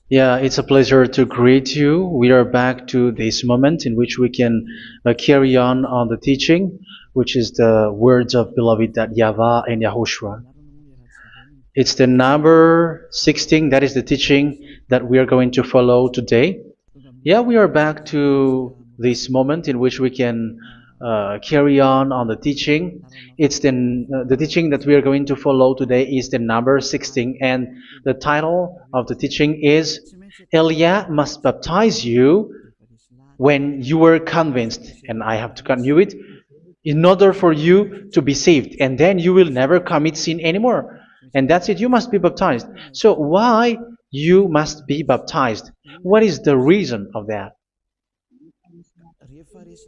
Yeah, it's a pleasure to greet you. We are back to this moment in which we can carry on the teaching, which is the words of beloved that YAHVAH and YAHOSHUA. It's the number 16, that is the teaching that we are going to follow today. Yeah, we are back to this moment in which we can carry on the teaching. It's the teaching that we are going to follow today is the number 16, and the title of the teaching is Elia must baptize you when you were convinced, and I have to continue it, in order for you to be saved, and then you will never commit sin anymore. And that's it, you must be baptized. So why you must be baptized? What is the reason of that?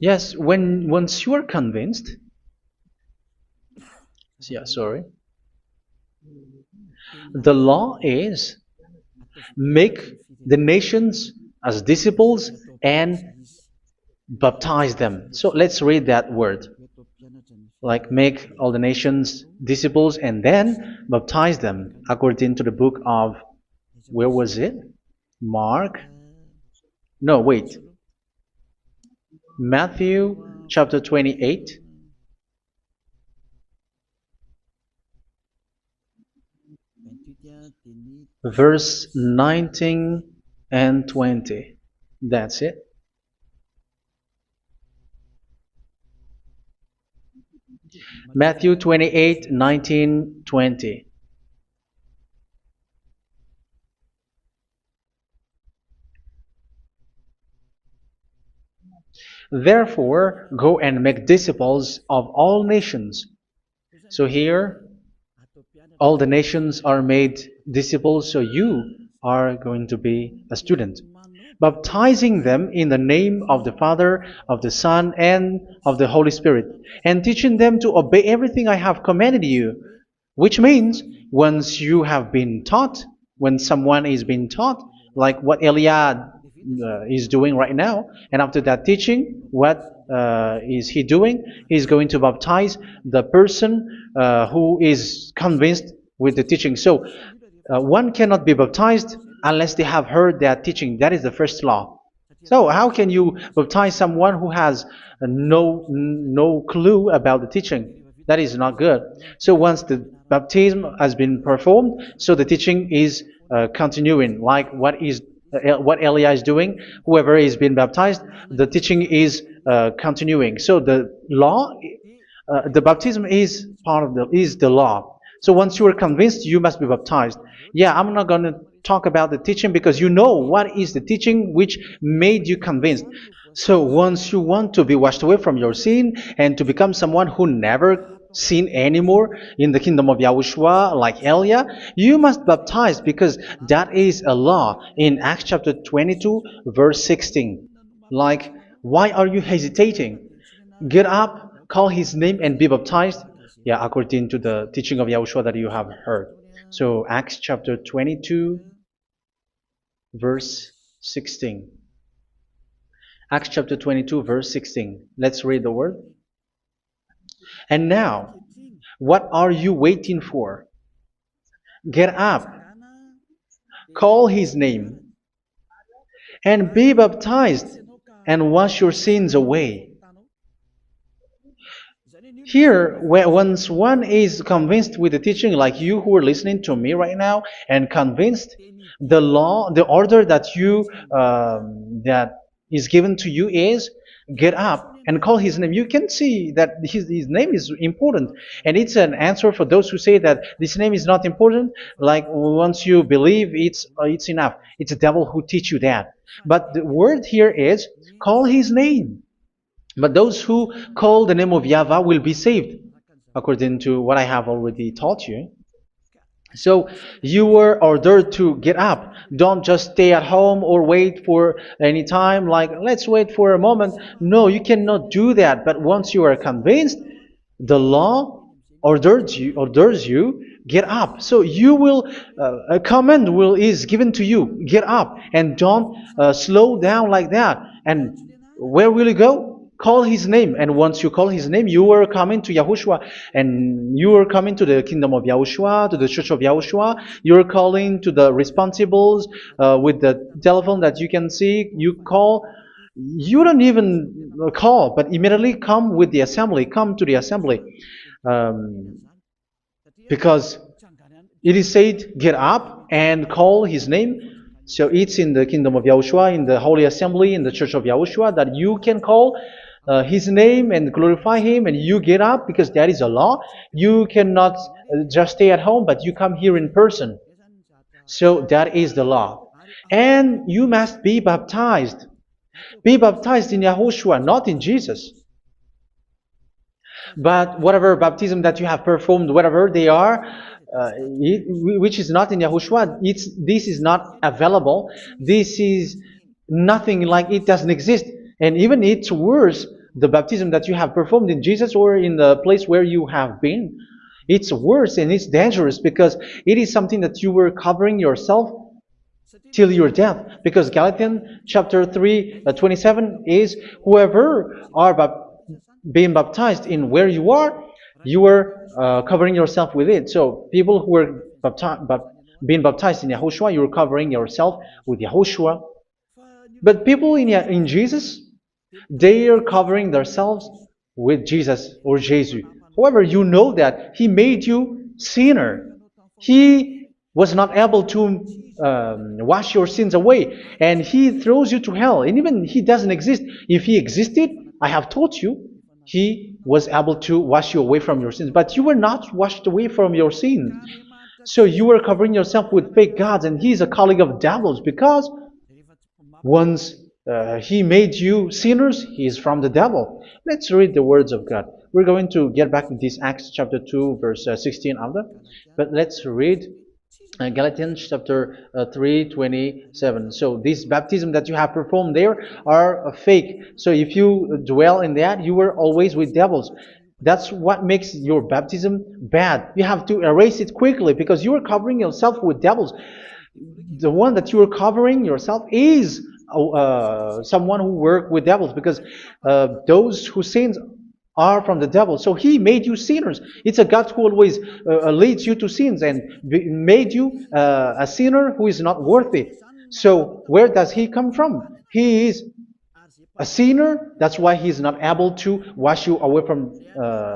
Yes, once you are convinced, yeah, sorry, the law is make the nations as disciples and baptize them. So let's read that word. Like make all the nations disciples and then baptize them according to the book of, where was it? Mark? No, wait. Matthew chapter 28. Verse 19 and 20. That's it. Matthew 28, 19, 20. Therefore, go and make disciples of all nations. So here, all the nations are made disciples, so you are going to be a student. Baptizing them in the name of the Father, of the Son, and of the Holy Spirit, and teaching them to obey everything I have commanded you. Which means, once you have been taught, when someone is being taught, like what Elia is doing right now, and after that teaching, what is he doing? He's going to baptize the person who is convinced with the teaching. So one cannot be baptized unless they have heard that teaching. That is the first law. So how can you baptize someone who has no clue about the teaching? That is not good. So once the baptism has been performed, so the teaching is continuing, like what Elia is doing. Whoever is being baptized, the teaching is continuing. So the law, the baptism is part of the law. So once you are convinced, you must be baptized. Yeah, I'm not going to talk about the teaching because you know what is the teaching which made you convinced. So once you want to be washed away from your sin and to become someone who never sin anymore in the kingdom of Yahushua, like Elia, you must baptize because that is a law in Acts chapter 22, verse 16. Like, why are you hesitating? Get up, call his name, and be baptized. Yeah, according to the teaching of Yahushua that you have heard. So Acts chapter 22, verse 16. Acts chapter 22, verse 16. Let's read the word. And now, what are you waiting for? Get up, call his name, and be baptized, and wash your sins away. Here, once one is convinced with the teaching, like you who are listening to me right now, and convinced, the law, the order that that is given to you is get up and call his name. You can see that his name is important, and it's an answer for those who say that this name is not important. Like once you believe, it's enough. It's the devil who teach you that. But the word here is call his name. But those who call the name of YAHVAH will be saved, according to what I have already taught you. So you were ordered to get up. Don't just stay at home or wait for any time, like let's wait for a moment. No, you cannot do that. But once you are convinced, the law orders you get up. So you will a command is given to you, get up, and don't slow down like that. And where will you go? call his name. And once you call his name, you are coming to Yahushua. And you are coming to the kingdom of Yahushua, to the church of Yahushua. You are calling to the responsibles with the telephone that you can see. You call. You don't even call, but immediately come with the assembly. Come to the assembly. Because it is said, get up and call his name. So it's in the kingdom of Yahushua, in the holy assembly, in the church of Yahushua, that you can call his name and glorify him, and you get up, because that is a law. You cannot just stay at home, but you come here in person. So that is the law. And you must be baptized. Be baptized in Yahushua, not in Jesus. But whatever baptism that you have performed, whatever they are, which is not in Yahushua, this is not available. This is nothing, like it doesn't exist. And even it's worse, the baptism that you have performed in Jesus or in the place where you have been. It's worse and it's dangerous, because it is something that you were covering yourself till your death. Because Galatians chapter 3, 27 is, whoever are being baptized in where you are covering yourself with it. So people who are being baptized in Yahushua, you're covering yourself with Yahushua. But people in Jesus, they are covering themselves with Jesus or Jesus. However, you know that he made you sinner. He was not able to wash your sins away, and he throws you to hell. And even he doesn't exist. If he existed, I have taught you, he was able to wash you away from your sins. But you were not washed away from your sins. So you were covering yourself with fake gods, and he's a colleague of devils, because once he made you sinners, he is from the devil. Let's read the words of God. We're going to get back to this Acts chapter 2, verse 16 after. But let's read Galatians chapter 3, 27. So this baptism that you have performed there are fake. So if you dwell in that, you were always with devils. That's what makes your baptism bad. You have to erase it quickly, because you are covering yourself with devils. The one that you are covering yourself is someone who works with devils, because those who sin are from the devil. So he made you sinners. It's a God who always leads you to sins, and made you a sinner who is not worthy. So where does he come from? He is a sinner. That's why he is not able to wash you away from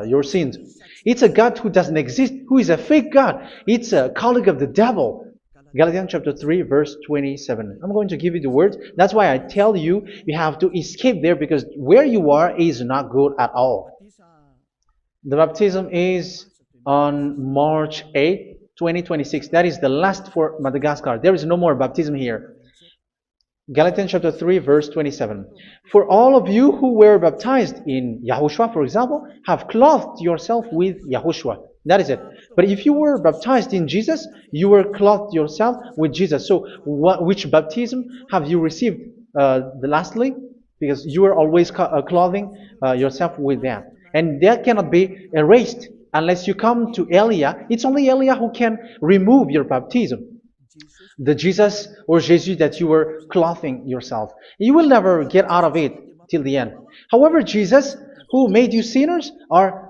your sins. It's a God who doesn't exist, who is a fake God. It's a colleague of the devil. Galatians chapter 3, verse 27. I'm going to give you the words. That's why I tell you, you have to escape there, because where you are is not good at all. The baptism is on March 8, 2026. That is the last for Madagascar. There is no more baptism here. Galatians chapter 3, verse 27. For all of you who were baptized in Yahushua, for example, have clothed yourself with Yahushua. That is it. But if you were baptized in Jesus, you were clothed yourself with Jesus. So which baptism have you received lastly? Because you are always clothing yourself with that. And that cannot be erased unless you come to Elia. It's only Elia who can remove your baptism. The Jesus or Jesus that you were clothing yourself. You will never get out of it till the end. However, Jesus, who made you sinners, are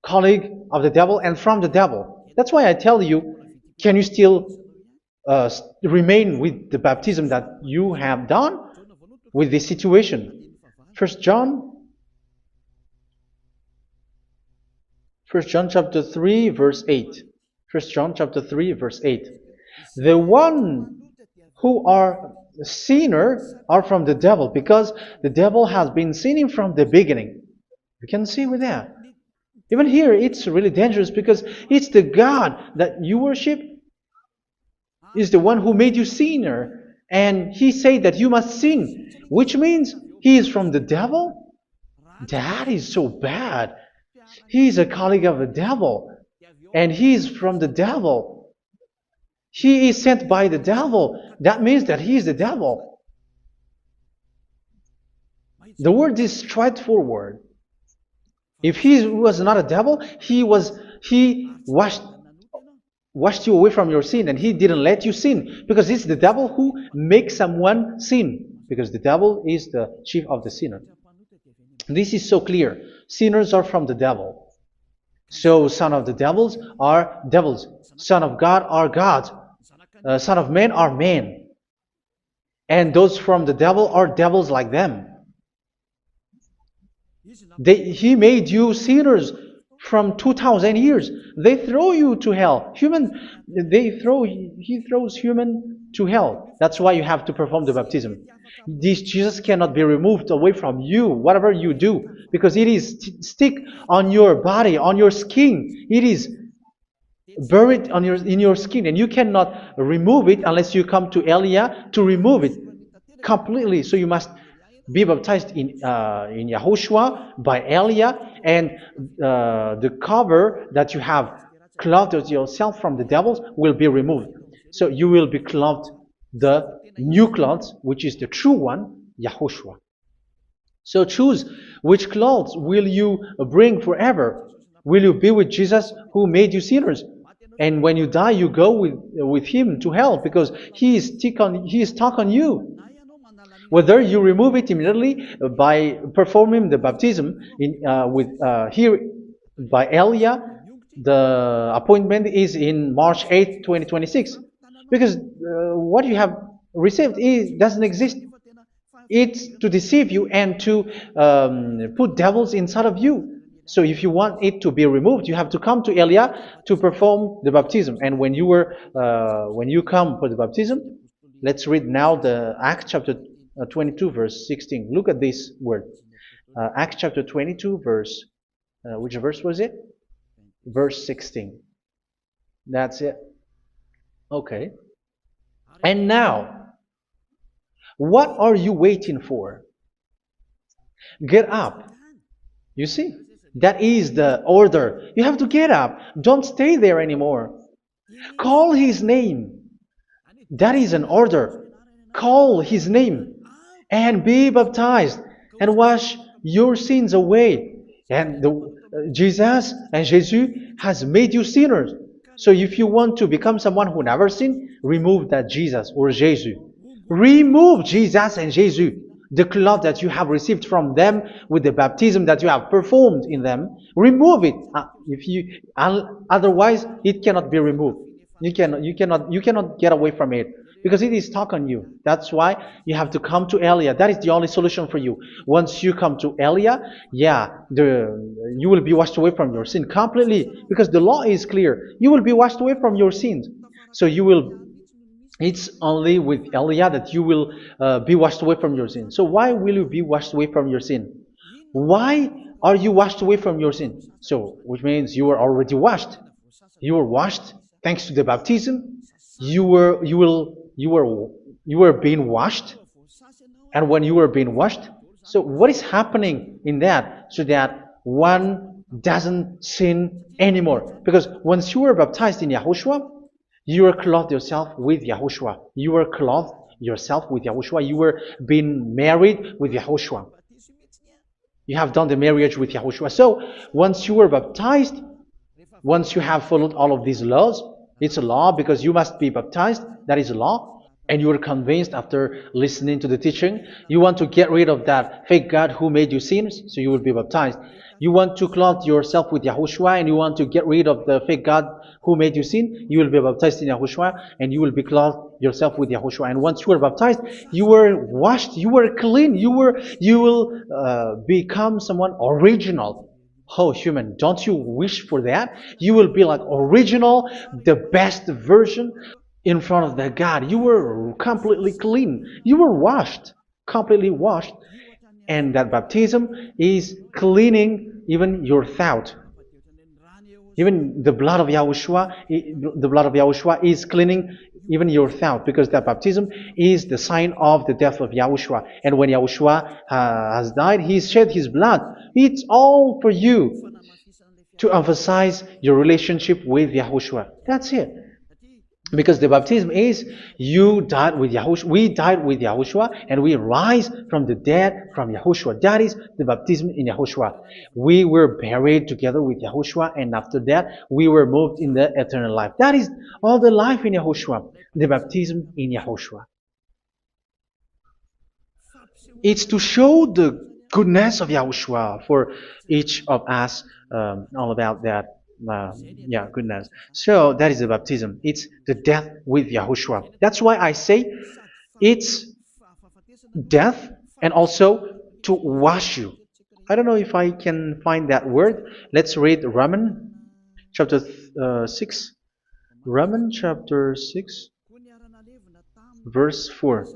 colleague of the devil and from the devil. That's why I tell you, can you still remain with the baptism that you have done with this situation? First John chapter 3, verse 8. First John chapter 3, verse 8. The one who are sinner are from the devil, because the devil has been sinning from the beginning. You can see with that. Even here, it's really dangerous, because it's the God that you worship is the one who made you sinner, and he said that you must sin, which means he is from the devil. That is so bad. He is a colleague of the devil, and he is from the devil. He is sent by the devil. That means that he is the devil. The word is straightforward. If he was not a devil, he washed you away from your sin, and he didn't let you sin, because it's the devil who makes someone sin, because the devil is the chief of the sinner. This is so clear. Sinners are from the devil. So son of the devils are devils. Son of God are gods. Son of men are men. And those from the devil are devils like them. He made you sinners from 2,000 years. They throw you to hell. He throws human to hell. That's why you have to perform the baptism. This Jesus cannot be removed away from you, whatever you do, because it is stick on your body, on your skin. It is buried in your skin, and you cannot remove it unless you come to Elia to remove it completely. So you must be baptized in YAHOSHUA by Elia, and the cover that you have clothed yourself from the devils will be removed. So you will be clothed the new clothes, which is the true one, YAHOSHUA. So choose which clothes will you bring forever. Will you be with Jesus who made you sinners? And when you die, you go with him to hell because he is stuck on you. Whether you remove it immediately by performing the baptism here by Elia, the appointment is in March 8, 2026. Because what you have received doesn't exist. It's to deceive you and to put devils inside of you. So if you want it to be removed, you have to come to Elia to perform the baptism. And when you come for the baptism, let's read now the Acts chapter 22 verse 16. Look at this word. Acts chapter 22 verse, which verse was it? Verse 16. That's it. Okay. And now, what are you waiting for? Get up. You see, that is the order. You have to get up. Don't stay there anymore. Call his name. That is an order. Call his name and be baptized and wash your sins away. And Jesus has made you sinners. So if you want to become someone who never sinned, remove that Jesus or Jesus. Remove Jesus and Jesus, the cloth that you have received from them with the baptism that you have performed in them. Remove it. Otherwise, it cannot be removed. You cannot get away from it because it is stuck on you. That's why you have to come to Elia. That is the only solution for you. Once you come to Elia, you will be washed away from your sin completely because the law is clear. You will be washed away from your sins. So it's only with Elia that you will be washed away from your sin. So why will you be washed away from your sin? Why are you washed away from your sin? So, which means you are already washed. You were washed thanks to the baptism. You were being washed. And when you were being washed, so what is happening in that? So that one doesn't sin anymore. Because once you were baptized in YAHOSHUA, you were clothed yourself with YAHOSHUA. You were clothed yourself with YAHOSHUA. You were being married with YAHOSHUA. You have done the marriage with YAHOSHUA. So once you were baptized, once you have followed all of these laws, it's a law because you must be baptized. That is a law. And you are convinced after listening to the teaching, you want to get rid of that fake God who made you sinners, so you will be baptized. You want to clothe yourself with YAHOSHUA and you want to get rid of the fake God who made you sin, you will be baptized in YAHOSHUA and you will be clothed yourself with YAHOSHUA. And once you are baptized, you were washed, you were clean, you will become someone original. Oh, human, don't you wish for that? You will be like original, the best version in front of that God. You were completely clean. You were washed, completely washed. And that baptism is cleaning even your thought. Even the blood of YAHOSHUA is cleaning even your thought, because that baptism is the sign of the death of YAHOSHUA. And when YAHOSHUA has died, he shed his blood. It's all for you to emphasize your relationship with YAHOSHUA. That's it. Because the baptism is you died with YAHOSHUA, we died with YAHOSHUA, and we rise from the dead from YAHOSHUA. That is the baptism in YAHOSHUA. We were buried together with YAHOSHUA, and after that we were moved in the eternal life. That is all the life in YAHOSHUA, the baptism in YAHOSHUA. It's to show the goodness of Yahushua for each of us, all about that. Yeah, goodness. So that is the baptism. It's the death with Yahushua. That's why I say it's death and also to wash you. I don't know if I can find that word. Let's read Romans chapter 6. Romans chapter 6, verse 4.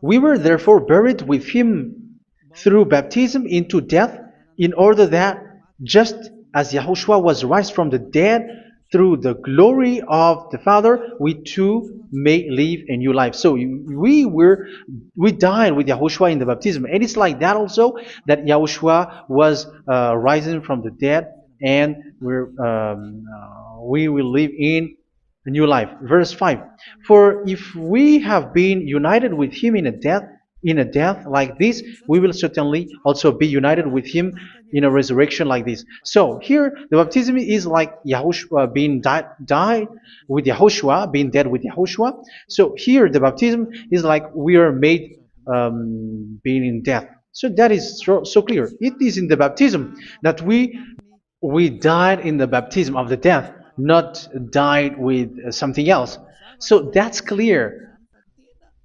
We were therefore buried with him through baptism into death, in order that, just as Yahushua was raised from the dead through the glory of the Father, we too may live a new life. So we died with Yahushua in the baptism, and it's like that also that Yahushua was rising from the dead, and we will live in a new life. Verse 5. For if we have been united with him in a death like this, we will certainly also be united with him in a resurrection like this. So here the baptism is like Yahushua being died with Yahushua, being dead with Yahushua. So here the baptism is like we are made being in death. So that is so clear. It is in the baptism that we died in the baptism of the death, not died with something else. So that's clear.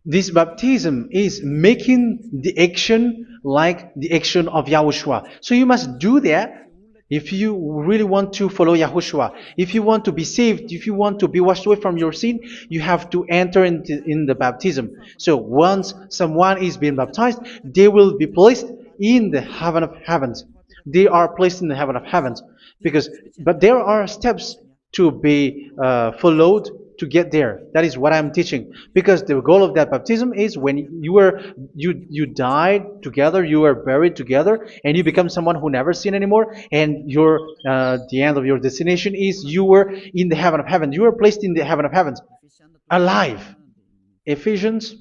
This baptism is making the action like the action of Yahushua. So you must do that if you really want to follow Yahushua. If you want to be saved, if you want to be washed away from your sin, you have to enter in the baptism. So once someone is being baptized, they will be placed in the heaven of heavens. They are placed in the heaven of heavens, but there are steps to be followed to get there. That is what I'm teaching, because the goal of that baptism is when you died together, you were buried together, and you become someone who never sin anymore, and your the end of your destination is you were in the heaven of heavens. You were placed in the heaven of heavens, alive. Ephesians.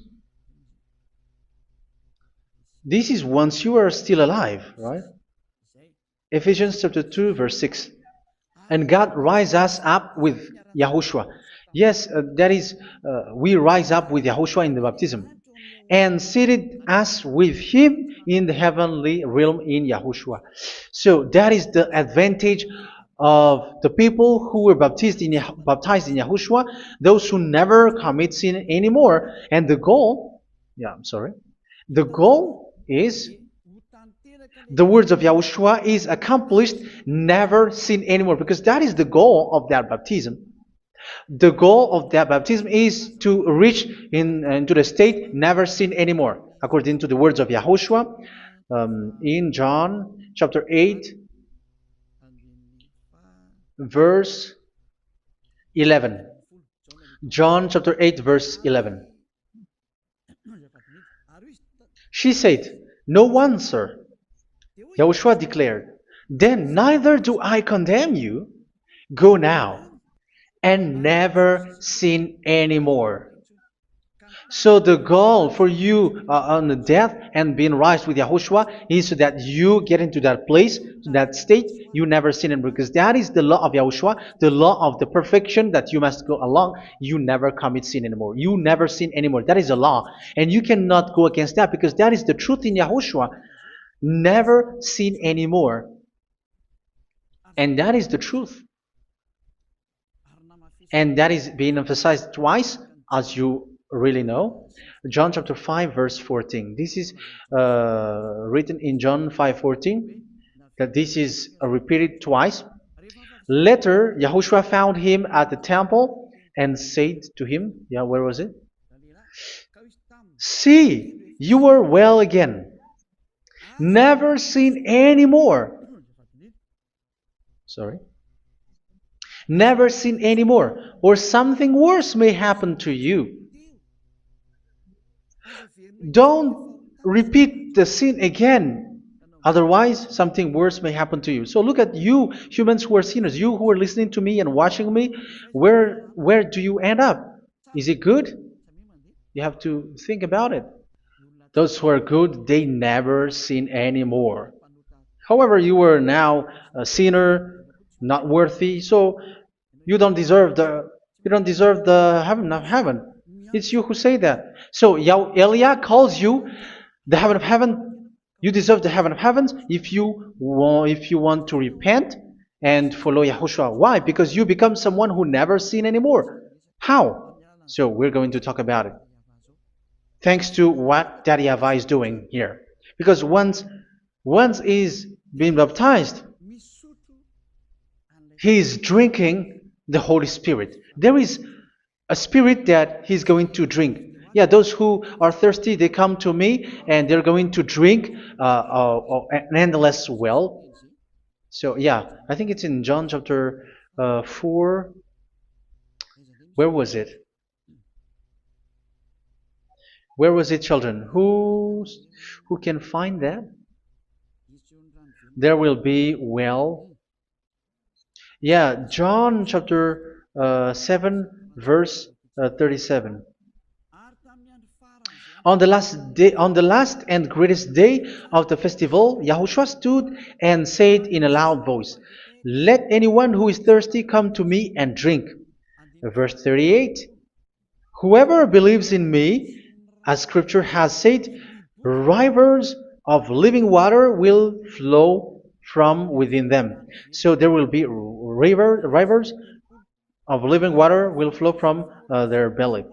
This is once you are still alive, right? Ephesians chapter 2, verse 6. And God rise us up with Yahushua. Yes, that is, we rise up with Yahushua in the baptism. And seated us with him in the heavenly realm in Yahushua. So that is the advantage of the people who were baptized in Yahushua, those who never commit sin anymore. And the goal, the goal is the words of Yahushua is accomplished, never sin anymore, because that is the goal of that baptism. The goal of that baptism is to reach into the state never sin anymore, according to the words of Yahushua in John chapter 8, verse 11. John chapter 8, verse 11. She said, "No one, sir." Yahushua declared, "Then neither do I condemn you. Go now and never sin anymore." So the goal for you on the death and being raised with Yahushua is so that you get into that place, that state, you never sin anymore. Because that is the law of Yahushua, the law of the perfection that you must go along. You never commit sin anymore. You never sin anymore. That is a law. And you cannot go against that, because that is the truth in Yahushua. Never sin anymore. And that is the truth. And that is being emphasized twice, as you really know. John chapter 5, verse 14. This is written in John 5:14, that this is repeated twice. Later, Yahushua found him at the temple and said to him, where was it? "See, you are well again. Never sin anymore." Never sin anymore, or something worse may happen to you. Don't repeat the sin again. Otherwise, something worse may happen to you. So look at you, humans who are sinners, you who are listening to me and watching me. Where do you end up? Is it good? You have to think about it. Those who are good, they never sin anymore. However, you are now a sinner, not worthy, so you don't deserve the heaven of heaven. It's you who say that. So Eliah calls you the heaven of heaven You deserve the heaven of heavens if you want to repent and follow Yahushua. Why? Because you become someone who never sin anymore. How? So we're going to talk about it. Thanks to what Daddy YAHVAH is doing here. Because once he's been baptized, he is drinking the Holy Spirit. There is a spirit that he's going to drink. Yeah, those who are thirsty, they come to me and they're going to drink an endless well. So, yeah, I think it's in John chapter 4. Where was it? Where was it, children? Who can find that? There will be well. Yeah, John chapter 7, verse 37. On the last and greatest day of the festival, Yahushua stood and said in a loud voice, "Let anyone who is thirsty come to me and drink." Verse 38, "Whoever believes in me, as scripture has said, rivers of living water will flow from within them." So there will be rivers of living water will flow from their belly.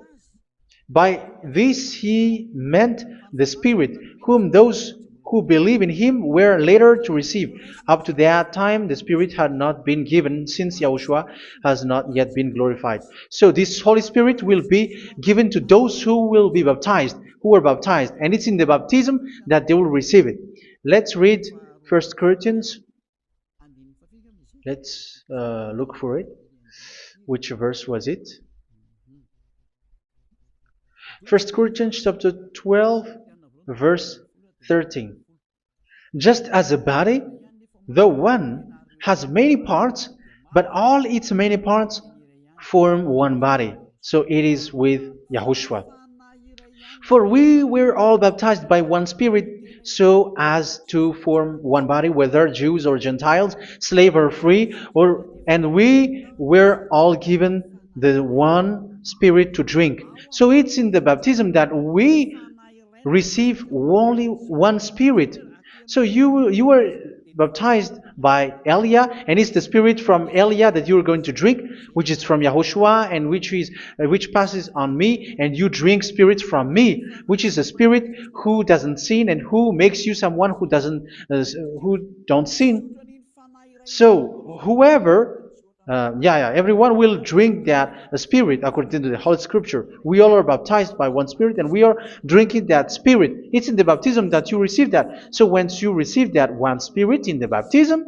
By this he meant the Spirit, whom those who believe in him were later to receive. Up to that time, the Spirit had not been given, since Yahushua has not yet been glorified. So this Holy Spirit will be given to those who will be baptized, who are baptized, and it's in the baptism that they will receive it. Let's read 1 Corinthians. Let's look for it. Which verse was it? 1 Corinthians chapter 12, verse 13. Just as a body, though one, has many parts, but all its many parts form one body. So it is with Yahushua. For we were all baptized by one Spirit, so as to form one body, whether Jews or Gentiles, slave or free, and we were all given the one Spirit to drink. So it's in the baptism that we receive only one Spirit. So you were baptized by Elia, and it's the Spirit from Elia that you are going to drink, which is from Yahushua, and which passes on me, and you drink Spirit from me, which is a Spirit who doesn't sin and who makes you someone who don't sin. So whoever everyone will drink that Spirit according to the Holy Scripture. We all are baptized by one Spirit, and we are drinking that Spirit. It's in the baptism that you receive that. So once you receive that one Spirit in the baptism,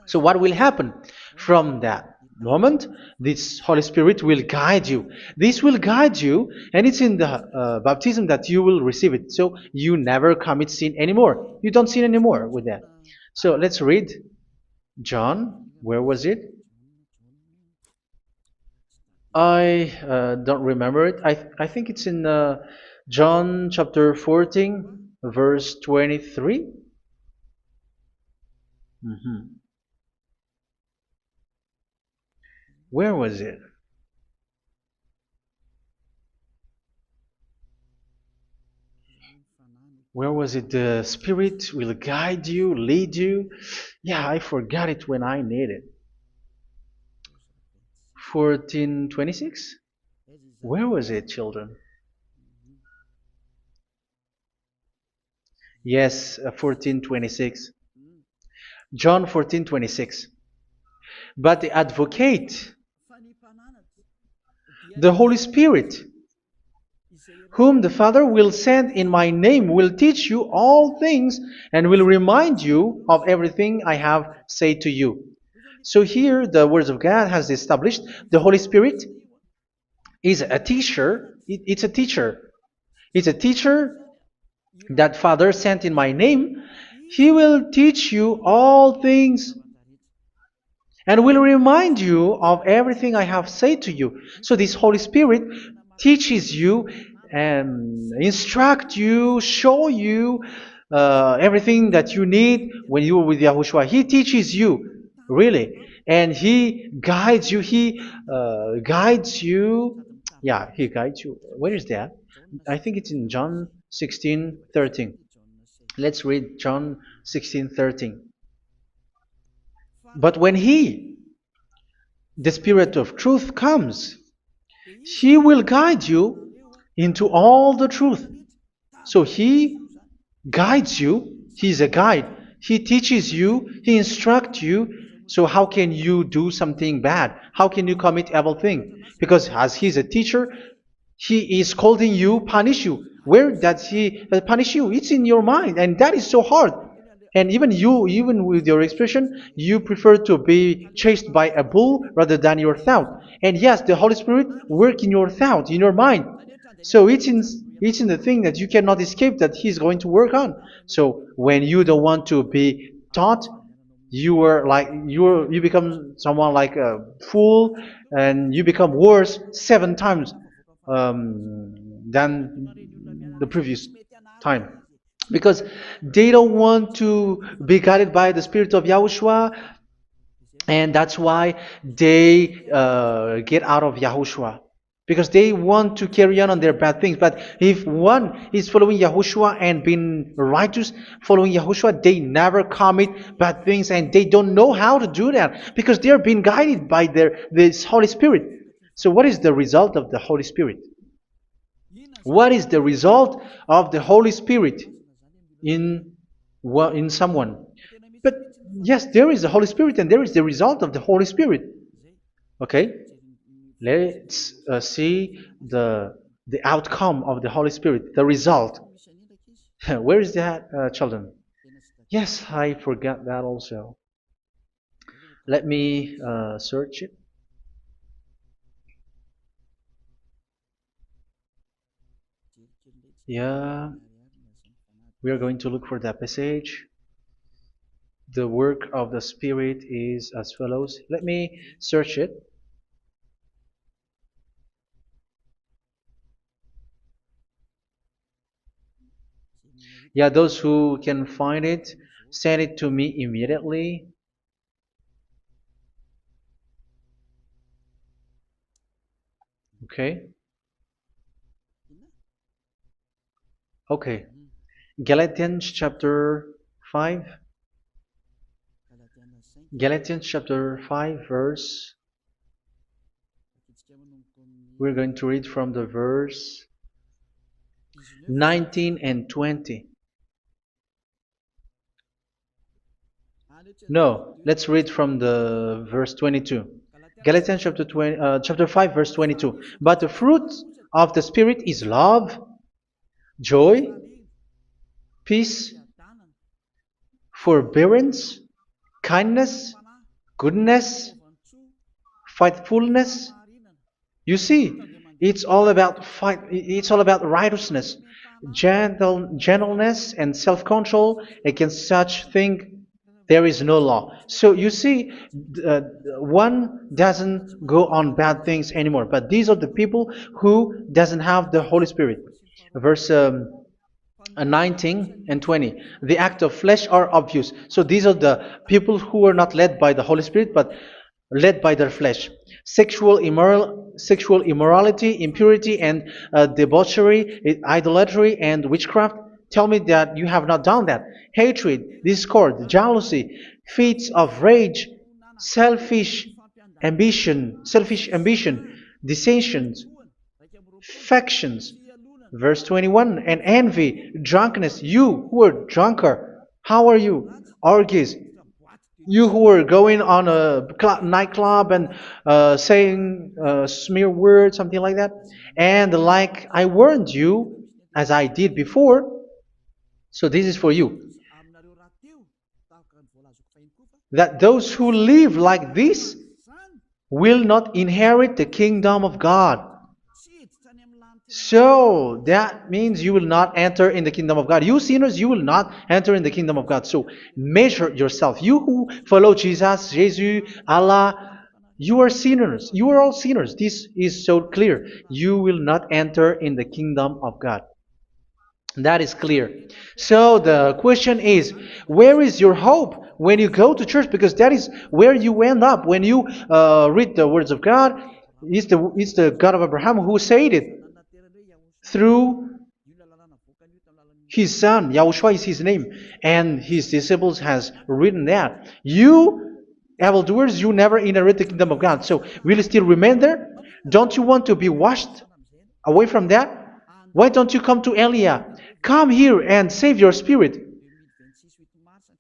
so what will happen? From that moment, this Holy Spirit will guide you. This will guide you, and it's in the baptism that you will receive it. So you never commit sin anymore. You don't sin anymore with that. So let's read John. Where was it? I don't remember it. I think it's in John chapter 14, verse 23. Mhm. Where was it? Where was it? The Spirit will guide you, lead you. Yeah, I forgot it when I need it. 14:26? Where was it, children? Yes, 14:26. John 14:26. But the advocate, the Holy Spirit, whom the Father will send in my name, will teach you all things and will remind you of everything I have said to you. So here the words of God has established the Holy Spirit is a teacher. It's a teacher. It's a teacher that Father sent in my name. He will teach you all things and will remind you of everything I have said to you. So this Holy Spirit teaches you and instruct you, show you everything that you need when you are with Yahushua. He teaches you, really, and He guides you. He guides you. Yeah, He guides you. Where is that? I think it's in John 16:13. Let's read John 16:13. But when He, the Spirit of truth, comes, He will guide you into all the truth. So He guides you. He's a guide. He teaches you. He instructs you. So how can you do something bad? How can you commit evil thing? Because as He's a teacher, He is scolding you, punish you. Where does He punish you? It's in your mind, and that is so hard. And even you, even with your expression, you prefer to be chased by a bull rather than your thought. And yes, the Holy Spirit work in your thought, in your mind. So it's in the thing that you cannot escape that He's going to work on. So when you don't want to be taught, you become someone like a fool, and you become worse 7 times than the previous time, because they don't want to be guided by the Spirit of Yahushua, and that's why they get out of Yahushua, because they want to carry on their bad things. But if one is following Yahushua and being righteous, following Yahushua, they never commit bad things, and they don't know how to do that because they are being guided by this Holy Spirit. So what is the result of the Holy Spirit? What is the result of the Holy Spirit in someone? But yes, there is the Holy Spirit, and there is the result of the Holy Spirit. Okay, let's see the outcome of the Holy Spirit, the result. Where is that, children? Yes, I forgot that also. Let me search it. Yeah, we are going to look for that passage. The work of the Spirit is as follows. Let me search it. Yeah, those who can find it, send it to me immediately. Okay. Okay. Galatians chapter 5. Galatians chapter 5 verse. We're going to read from the verse 19 and 20. No, let's read from the verse 22. Galatians chapter 5 verse 22. But the fruit of the Spirit is love, joy, peace, forbearance, kindness, goodness, faithfulness. You see, it's all about fight. It's all about righteousness, gentleness, and self-control. Against such thing, there is no law. So you see, uh, one doesn't go on bad things anymore. But these are the people who doesn't have the Holy Spirit. Verse 19 and 20. The act of flesh are obvious. So these are the people who are not led by the Holy Spirit, but led by their flesh. Sexual immorality, impurity, and debauchery, idolatry, and witchcraft. Tell me that you have not done that. Hatred, discord, jealousy, fits of rage, selfish ambition, dissensions, factions. Verse 21, and envy, drunkenness. You who are drunker, how are you? Orgies. You who are going on a nightclub and saying smear words, something like that. And like I warned you, as I did before, so this is for you. That those who live like this will not inherit the kingdom of God. So that means you will not enter in the kingdom of God. You sinners, you will not enter in the kingdom of God. So measure yourself. You who follow Jesus, Allah, you are sinners. You are all sinners. This is so clear. You will not enter in the kingdom of God. That is clear. So the question is, where is your hope when you go to church? Because that is where you end up when you read the words of God. It's the God of Abraham who said it. Through His son, Yahushua is his name, and his disciples has written that. You, evildoers, you never inherit the kingdom of God. So, will you still remain there? Don't you want to be washed away from that? Why don't you come to Elia? Come here and save your spirit.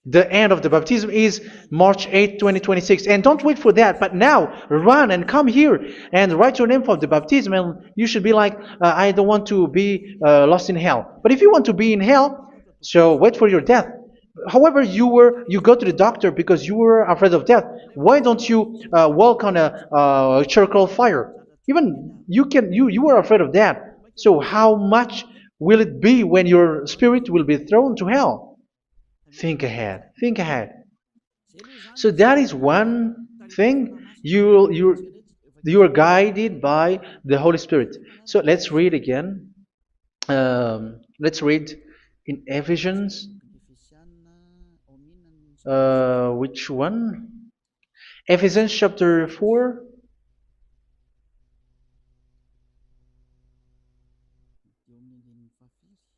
The end of the baptism is March 8th, 2026. And don't wait for that, but now run and come here and write your name for the baptism. And you should be like, I don't want to be lost in hell. But if you want to be in hell, so wait for your death. However, you go to the doctor because you were afraid of death. Why don't you walk on a charcoal fire? Even you were afraid of that. So how much will it be when your spirit will be thrown to hell? Think ahead. Think ahead. So that is one thing. You are guided by the Holy Spirit. So let's read again. Let's read in Ephesians. Which one? Ephesians chapter 4.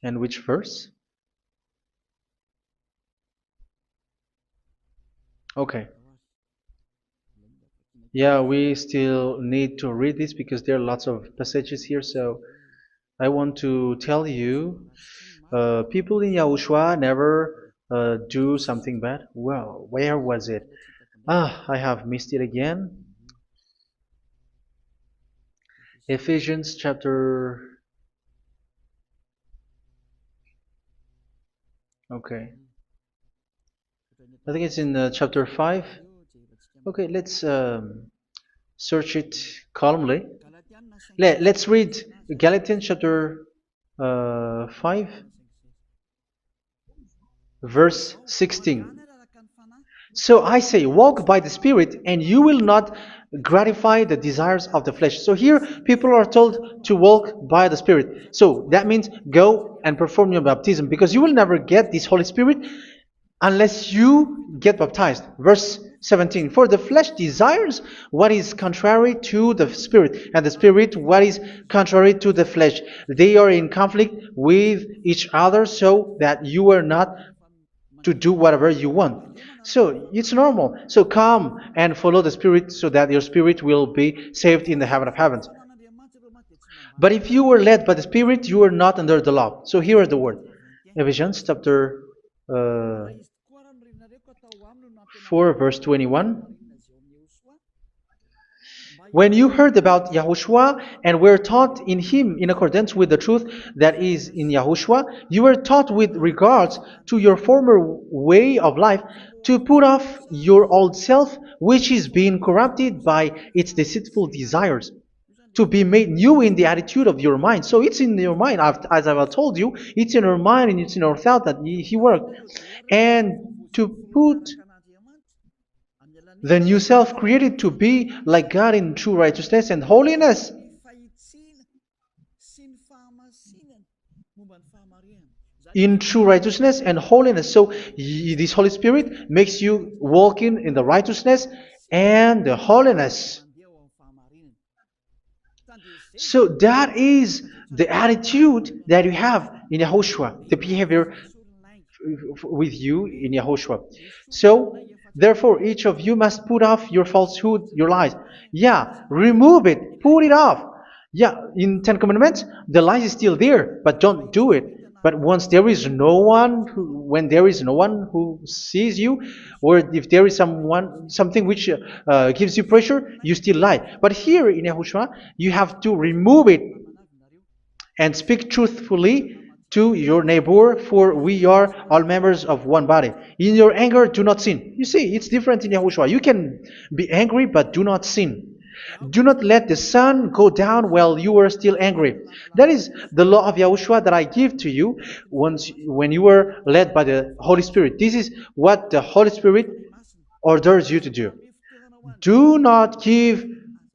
And which verse? Okay. Yeah, we still need to read this because there are lots of passages here. So I want to tell you, people in Yahushua never do something bad. Well, where was it? I have missed it again. Ephesians chapter. Okay. I think it's in chapter 5. Okay, let's search it calmly. Let's read Galatians chapter 5, verse 16. So I say, walk by the Spirit, and you will not gratify the desires of the flesh. So here, people are told to walk by the Spirit. So that means go and perform your baptism, because you will never get this Holy Spirit unless you get baptized. Verse 17. For the flesh desires what is contrary to the Spirit, and the Spirit what is contrary to the flesh. They are in conflict with each other, so that you are not to do whatever you want. So it's normal. So come and follow the Spirit so that your spirit will be saved in the heaven of heavens. But if you were led by the Spirit, you are not under the law. So here are the word. Ephesians chapter 4 verse 21. When you heard about Yahushua and were taught in him in accordance with the truth that is in Yahushua, you were taught with regards to your former way of life to put off your old self, which is being corrupted by its deceitful desires, to be made new in the attitude of your mind. So it's in your mind, as I've told you, it's in your mind and it's in your thought that he worked. And to put the new self created to be like God in true righteousness and holiness. In true righteousness and holiness. So this Holy Spirit makes you walking in the righteousness and the holiness. So that is the attitude that you have in Yahushua, the behavior with you in Yahushua. So therefore, each of you must put off your falsehood, your lies. Yeah, remove it, put it off. Yeah, in Ten Commandments, the lies is still there, but don't do it. But once there is no one, when there is no one who sees you, or if there is something which gives you pressure, you still lie. But here in Yahushua, you have to remove it and speak truthfully to your neighbor, for we are all members of one body. In your anger, do not sin. You see, it's different in Yahushua. You can be angry, but do not sin. Do not let the sun go down while you are still angry. That is the law of Yahushua that I give to you when you were led by the Holy Spirit. This is what the Holy Spirit orders you to do. Do not give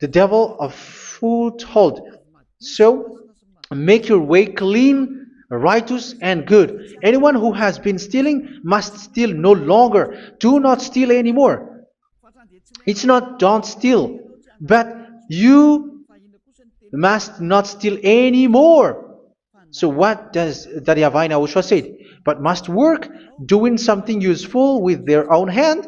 the devil a foothold. So, make your way clean, righteous, and good. Anyone who has been stealing must steal no longer. Do not steal anymore. It's not don't steal, but you must not steal anymore. So what does the Yahweh YAHOSHUA say? But must work doing something useful with their own hand,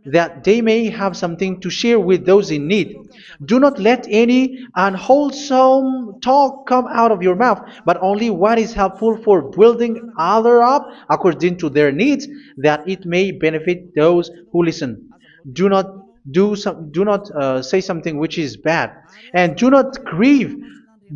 that they may have something to share with those in need. Do not let any unwholesome talk come out of your mouth, but only what is helpful for building other up according to their needs, that it may benefit those who listen. Do not do not say something which is bad, and do not grieve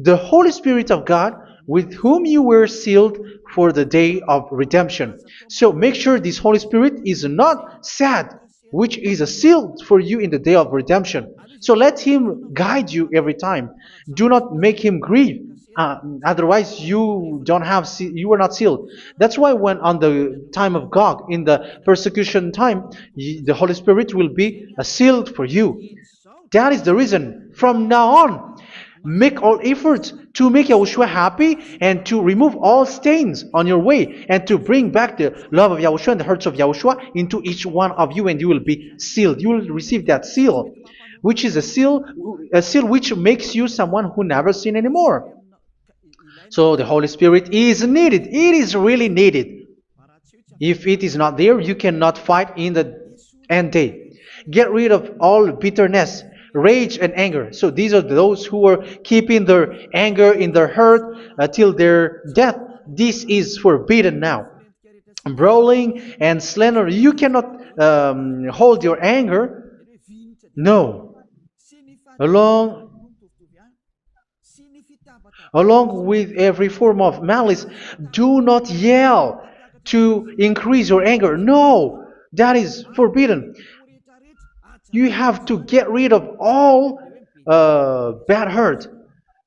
the Holy Spirit of God, with whom you were sealed for the day of redemption. So make sure this Holy Spirit is not sad, which is a seal for you in the day of redemption. So let Him guide you every time. Do not make Him grieve. Otherwise, you don't have you are not sealed. That's why when on the time of God, in the persecution time, the Holy Spirit will be a sealed for you. That is the reason. From now on, make all efforts to make Yahushua happy and to remove all stains on your way and to bring back the love of Yahushua and the hearts of Yahushua into each one of you, and you will be sealed. You will receive that seal, which is a seal which makes you someone who never sin anymore. So the Holy Spirit is needed. It is really needed. If it is not there, you cannot fight in the end day. Get rid of all bitterness, rage, and anger. So these are those who are keeping their anger in their heart till their death. This is forbidden now. Brawling and slander. You cannot hold your anger. No. Along Along with every form of malice, do not yell to increase your anger. No, that is forbidden. You have to get rid of all bad hurt.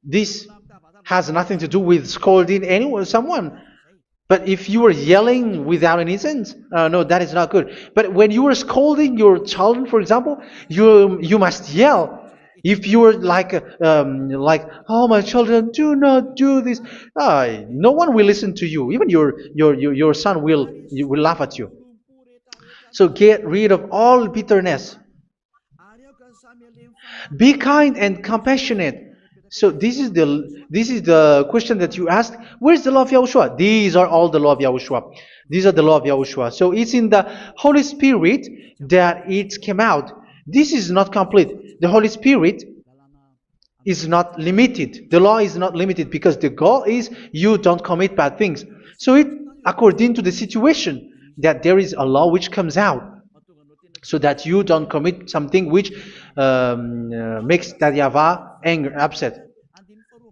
This has nothing to do with scolding anyone, someone. But if you are yelling without any sense, no, that is not good. But when you are scolding your child, for example, you must yell. If you are like, oh my children, do not do this, no one will listen to you. Even your son will laugh at you. So get rid of all bitterness. Be kind and compassionate. So this is the question that you asked. Where's the law of Yahushua? These are all the law of Yahushua. These are the law of Yahushua. So it's in the Holy Spirit that it came out. This is not complete. The Holy Spirit is not limited. The law is not limited because the goal is you don't commit bad things. So it according to the situation that there is a law which comes out, so that you don't commit something which makes that YAHVAH anger, upset.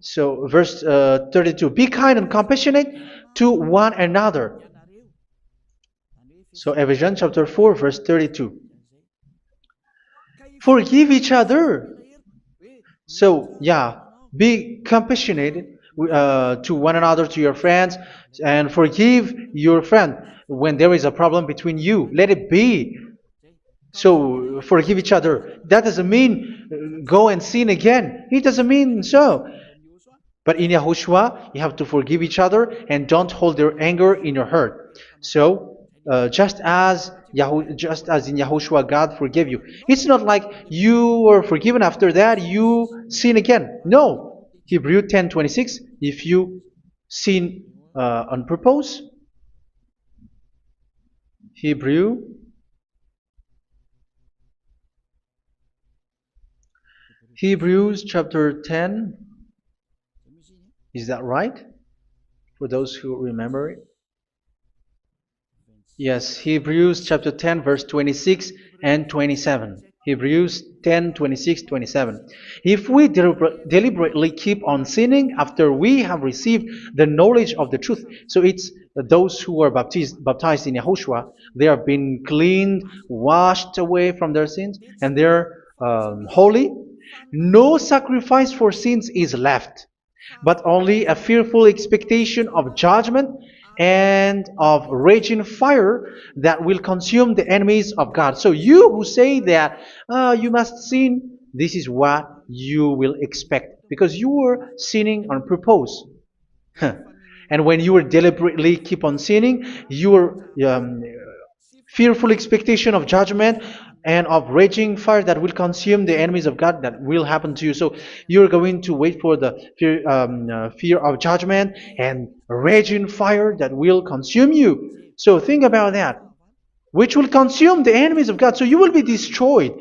So verse 32, be kind and compassionate to one another. So Ephesians chapter 4 verse 32. Forgive each other. So yeah, be compassionate to one another, to your friends, and forgive your friend when there is a problem between you. Let it be. So forgive each other. That doesn't mean go and sin again. It doesn't mean so. But in Yahushua, you have to forgive each other and don't hold your anger in your heart. So just as in Yahushua, God forgave you. It's not like you were forgiven after that you sin again. No. Hebrew 10:26. If you sin on purpose, Hebrews chapter 10. Is that right? For those who remember it? Yes, Hebrews chapter 10 verse 26 and 27. Hebrews 10, 26, 27. If we deliberately keep on sinning after we have received the knowledge of the truth, so it's those who are baptized in Yahushua, they have been cleaned, washed away from their sins, and they're holy. No sacrifice for sins is left, but only a fearful expectation of judgment and of raging fire that will consume the enemies of God. So you who say that you must sin, this is what you will expect, because you were sinning on purpose. And when you will deliberately keep on sinning, you are fearful expectation of judgment and of raging fire that will consume the enemies of God that will happen to you. So you're going to wait for the fear of judgment and raging fire that will consume you. So think about that, which will consume the enemies of God. So you will be destroyed.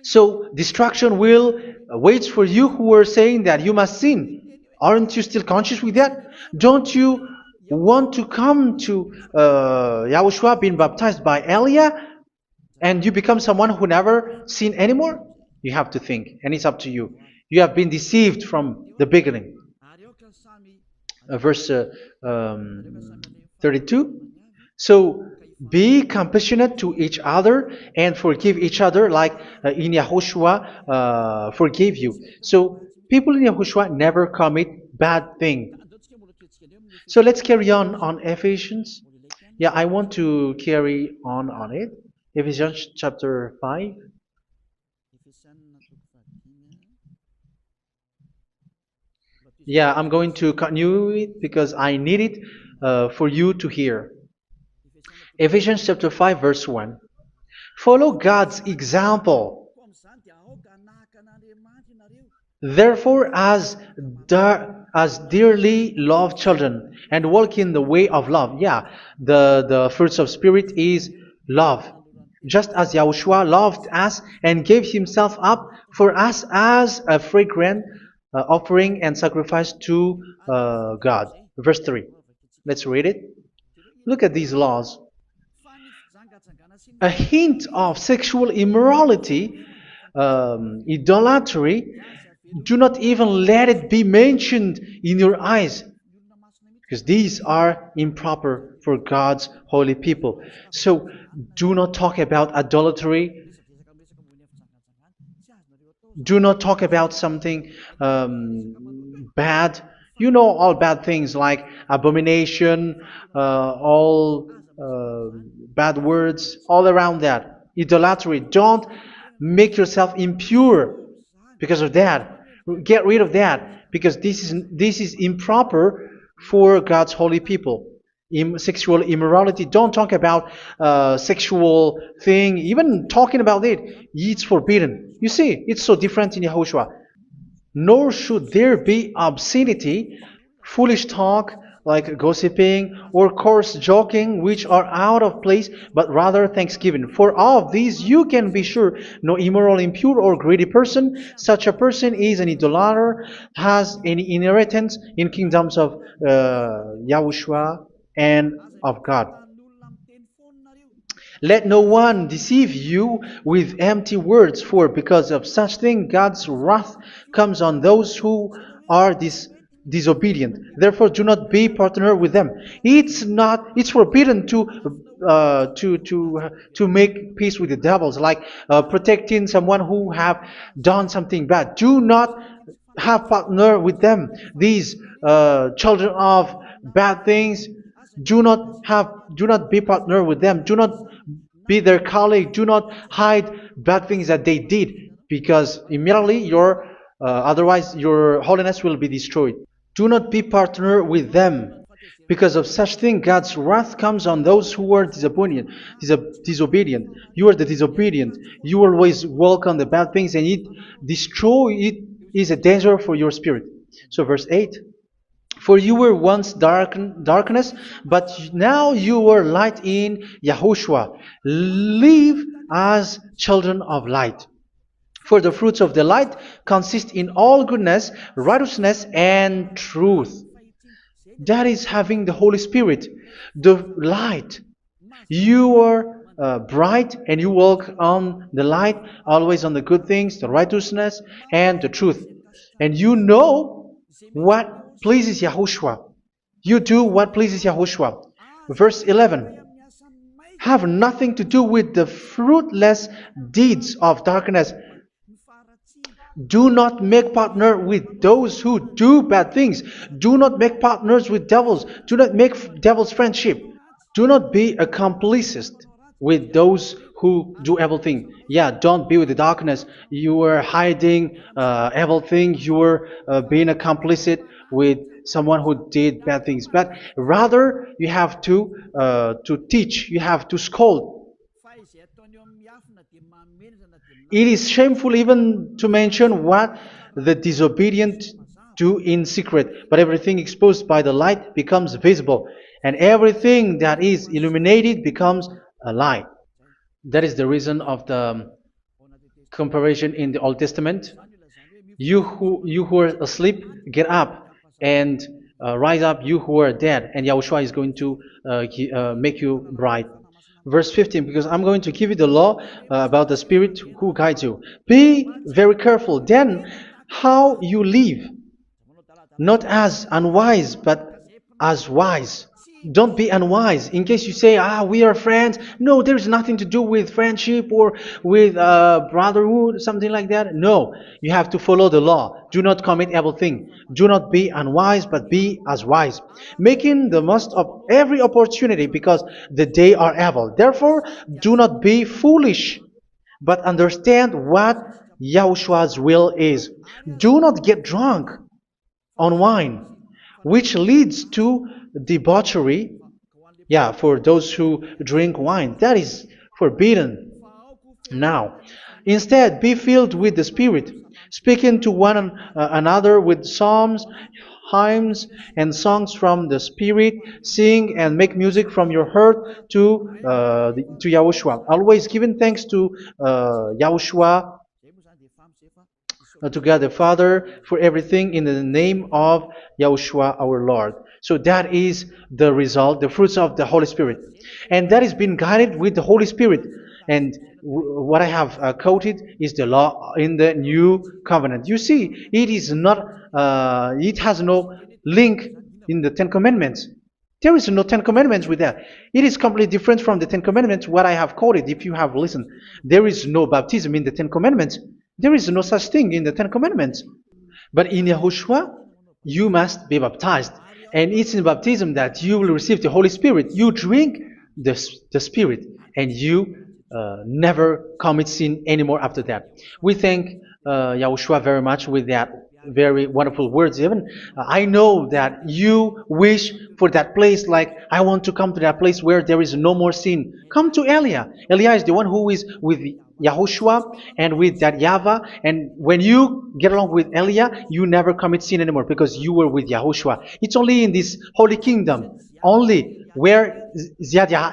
So destruction will wait for you who are saying that you must sin. Aren't you still conscious with that? Don't you want to come to Yahushua being baptized by Elia and you become someone who never sinned anymore? You have to think, and it's up to you. You have been deceived from the beginning. Verse 32. So be compassionate to each other and forgive each other like in Yahushua forgave you. So people in Yahushua never commit bad thing. So let's carry on Ephesians. Yeah, I want to carry on it. Ephesians chapter 5. Yeah, I'm going to continue it because I need it for you to hear. Ephesians chapter 5 verse 1. Follow God's example. Therefore, as dearly loved children, and walk in the way of love. Yeah, the fruits of spirit is love. Just as Yahushua loved us and gave himself up for us as a fragrant offering and sacrifice to God. Verse 3. Let's read it. Look at these laws. A hint of sexual immorality, idolatry, do not even let it be mentioned in your eyes, because these are improper for God's holy people. So do not talk about idolatry. Do not talk about something bad. You know all bad things like abomination, all bad words, all around that. Idolatry. Don't make yourself impure because of that. Get rid of that because this is improper for God's holy people. Sexual immorality. Don't talk about sexual thing. Even talking about it's forbidden. You see, it's so different in Yahushua. Nor should there be obscenity, foolish talk like gossiping or coarse joking, which are out of place, but rather thanksgiving. For of these you can be sure: no immoral, impure, or greedy person, such a person is an idolater, has any inheritance in kingdoms of Yahushua and of God. Let no one deceive you with empty words, for because of such thing God's wrath comes on those who are disobedient. Therefore, do not be partner with them. It's forbidden to make peace with the devils, like protecting someone who have done something bad. Do not have partner with them. These children of bad things. Do not be partner with them. Do not be their colleague. Do not hide bad things that they did, because immediately otherwise your holiness will be destroyed. Do not be partner with them. Because of such thing, God's wrath comes on those who are disobedient. You are the disobedient. You always walk on the bad things, and it is a danger for your spirit. So verse 8. For you were once darkness, but now you are light in Yahushua. Live as children of light. For the fruits of the light consist in all goodness, righteousness, and truth. That is having the Holy Spirit, the light. You are bright and you walk on the light, always on the good things, the righteousness, and the truth. And you know what pleases Yahushua. You do what pleases Yahushua. Verse 11. Have nothing to do with the fruitless deeds of darkness. Do not make partner with those who do bad things. Do not make partners with devils. Do not make devils friendship. Do not be a complicit with those who do evil thing. Yeah, don't be with the darkness. You are hiding evil thing. You are being a complicit with someone who did bad things, but rather you have to teach, you have to scold. It is shameful even to mention what the disobedient do in secret, but everything exposed by the light becomes visible, and everything that is illuminated becomes a light. That is the reason of the comparison in the Old Testament. You who are asleep, get up and rise up, you who are dead, and Yahushua is going to make you bright. Verse 15, because I'm going to give you the law about the Spirit who guides you. Be very careful then how you live, not as unwise, but as wise. Don't be unwise. In case you say, we are friends. No, there's nothing to do with friendship or with brotherhood, something like that. No, you have to follow the law. Do not commit evil thing. Do not be unwise, but be as wise, making the most of every opportunity, because the day are evil. Therefore, do not be foolish, but understand what Yahushua's will is. Do not get drunk on wine, which leads to debauchery. Yeah, for those who drink wine, that is forbidden now. Instead, be filled with the Spirit, speaking to one another with psalms, hymns, and songs from the Spirit. Sing and make music from your heart to Yahushua. Always giving thanks to Yahushua, to God the Father, for everything in the name of Yahushua our Lord. So that is the result, the fruits of the Holy Spirit. And that is being guided with the Holy Spirit. And what I have quoted is the law in the new covenant. You see, it is not, it has no link in the Ten Commandments. There is no Ten Commandments with that. It is completely different from the Ten Commandments, what I have quoted, if you have listened. There is no baptism in the Ten Commandments. There is no such thing in the Ten Commandments. But in Yahushua, you must be baptized. And it's in baptism that you will receive the Holy Spirit. You drink the Spirit, and you never commit sin anymore after that. We thank Yahushua very much with that very wonderful words. Even I know that you wish for that place, like, I want to come to that place where there is no more sin. Come to Elia. Elia is the one who is with Yahushua and with that YAHVAH, and when you get along with Elia, you never commit sin anymore because you were with Yahushua. It's only in this holy kingdom, only where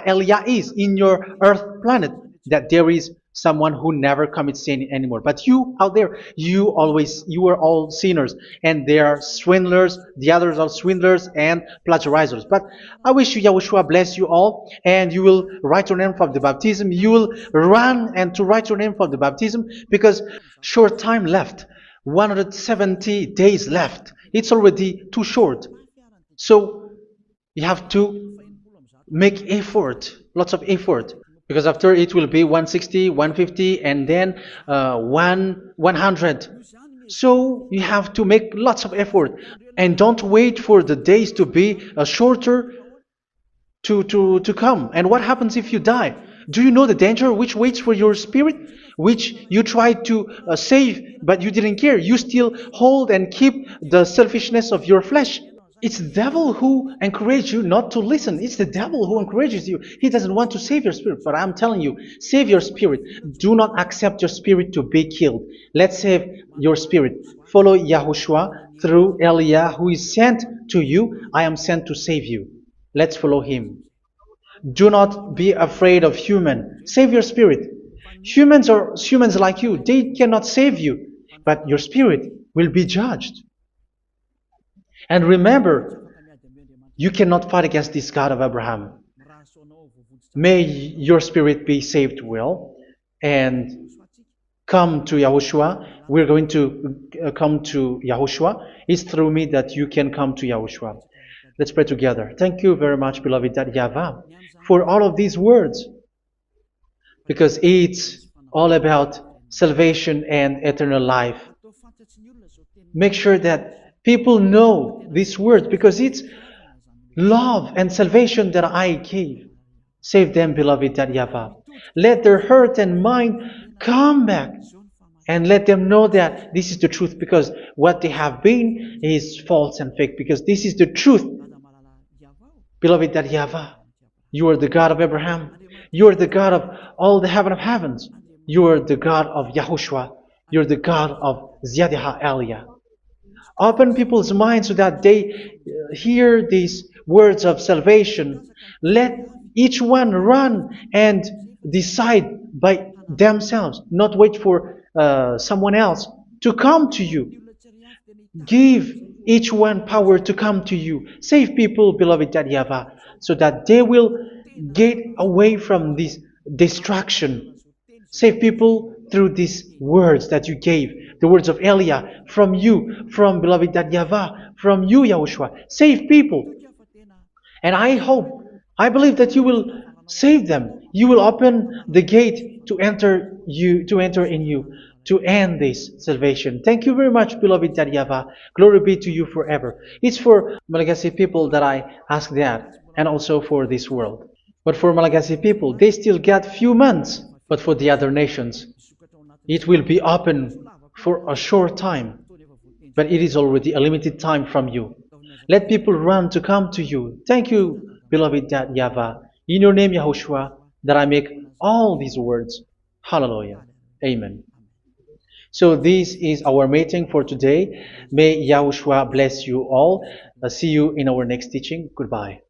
Elia is, in your earth planet, that there is someone who never commits sin anymore. But you out there, you are all sinners, and they are swindlers. The others are swindlers and plagiarizers. But I wish you, Yahushua, bless you all, and you will write your name for the baptism. You will run and to write your name for the baptism, because short time left, 170 days left. It's already too short. So you have to make effort, lots of effort, because after it will be 160, 150, and then 100. So you have to make lots of effort, and don't wait for the days to be shorter to come. And what happens if you die? Do you know the danger which waits for your spirit, which you tried to save, but you didn't care? You still hold and keep the selfishness of your flesh. It's the devil who encourages you not to listen. It's the devil who encourages you. He doesn't want to save your spirit. But I'm telling you, save your spirit. Do not accept your spirit to be killed. Let's save your spirit. Follow Yahushua through Elia, who is sent to you. I am sent to save you. Let's follow him. Do not be afraid of human. Save your spirit. Humans are humans like you. They cannot save you. But your spirit will be judged. And remember, you cannot fight against this God of Abraham. May your spirit be saved well and come to Yahushua. We're going to come to Yahushua. It's through me that you can come to Yahushua. Let's pray together. Thank you very much, beloved YAHVAH, for all of these words, because it's all about salvation and eternal life. Make sure that people know these words, because it's love and salvation that I gave. Save them, beloved YAHVAH. Let their heart and mind come back And let them know that this is the truth, because what they have been is false and fake, because this is the truth. Beloved, that YAHVAH, you are the God of Abraham. You are the God of all the heaven of heavens. You are the God of YAHOSHUA. You are the God of Ziyadiha Aliyah. Open people's minds so that they hear these words of salvation. Let each one run and decide by themselves, not wait for someone else to come to you. Give each one power to come to you. Save people, beloved YAHVAH, so that they will get away from this distraction. Save people through these words that you gave, the words of Elia, from you, from beloved YAHVAH, from you, Yahushua. Save people. And I believe that you will save them. You will open the gate to enter in you, to end this salvation. Thank you very much, beloved YAHVAH. Glory be to you forever. It's for Malagasy people that I ask that, and also for this world. But for Malagasy people, they still get few months. But for the other nations, it will be open for a short time. But it is already a limited time from you. Let people run to come to you. Thank you, beloved YAHVAH. In your name, Yahushua, that I make all these words. Hallelujah. Amen. So this is our meeting for today. May Yahushua bless you all. See you in our next teaching. Goodbye.